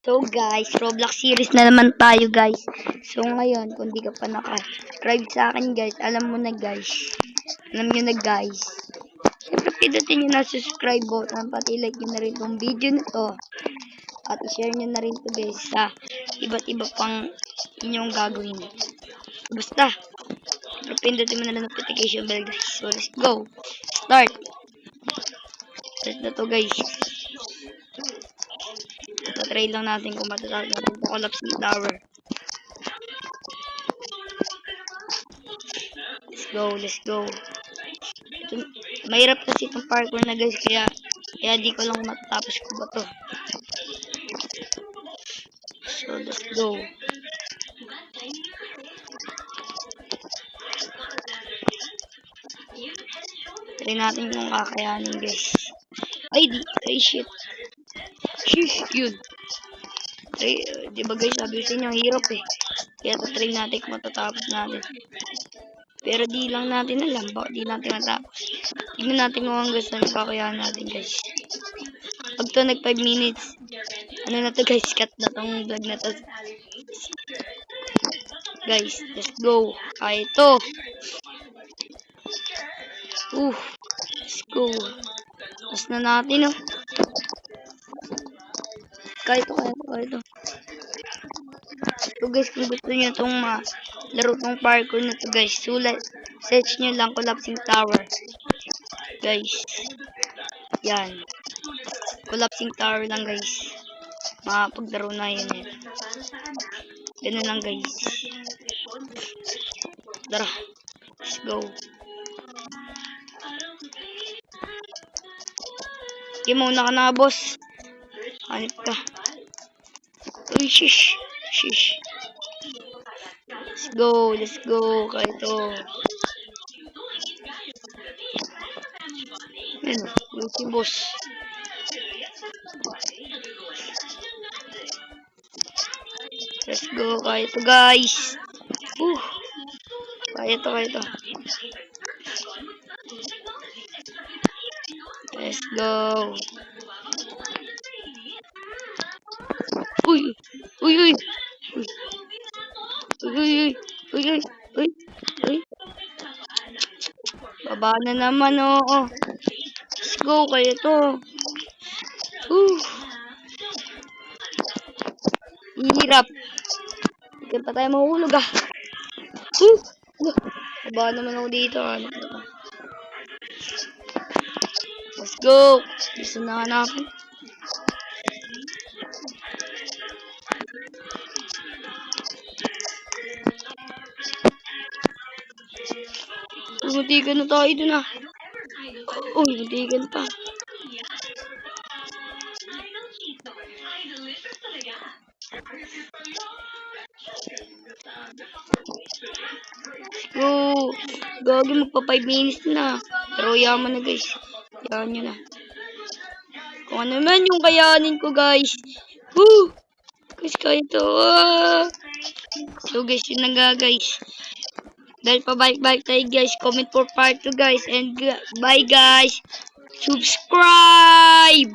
So guys, Roblox series na naman tayo guys. So ngayon, kung di ka pa naka-subscribe sa akin guys, alam mo na guys. Alam nyo na guys. Siyempre pindutin nyo na subscribe button, pati like nyo na rin tong video na to. At i-share nyo na rin to guys sa iba't iba pang inyong gagawin. Basta, pindutin mo na lang notification bell guys. So let's go. Start. Start na to guys. Try lang natin kung matatawag natin sa collapsing tower. Let's go. Mahirap kasi itong parkour na guys, kaya di ko lang matatapos ko ba to. So let's go. Try natin yung kakayanin guys. Ay shit. Sheesh, yun. Diba guys, sabi ko sa inyo, hirap eh. Kaya try natin kung matatapos natin. Pero di lang natin alam, baka di natin matapos. Tignan natin kung hanggang saan kakayahan natin guys. Pag to nag 5 minutes, ano na to guys, cut na tong vlog na to. Guys, let's go. Kaya ito. Let's go. Tapos na natin oh. Kaya ito. So guys, kung gusto nyo itong laro tong parkour na to guys, search nyo lang collapsing tower. Guys, yan. Collapsing tower lang guys. Makapaglaro na yun eh. Ganun lang guys. Tara, let's go. Okay, mauna ka na boss. Hanip ka. Uy, shish. Let's go. Kaya ito. Ayan, si boss. Let's go. Kaya ito guys. Kaya ito. Let's go. Uy. Baba na naman oh. Let's go, kaya ito. Hirap. Hindi pa tayo mahulog ah. Baba naman ako dito. Let's go. Gusto na hanapin. Muntikan na tayo dun ah. Muntikan pa. Let's go. Gagi, magpa 5 minutes na. Pero yaman na guys. Yaman nyo na. Kung ano man yung kayanin ko guys. Guys, kaya ito. So guys, yun na nga guys. Dahil pabalik tayo guys, comment for part 2 guys, and bye guys, subscribe!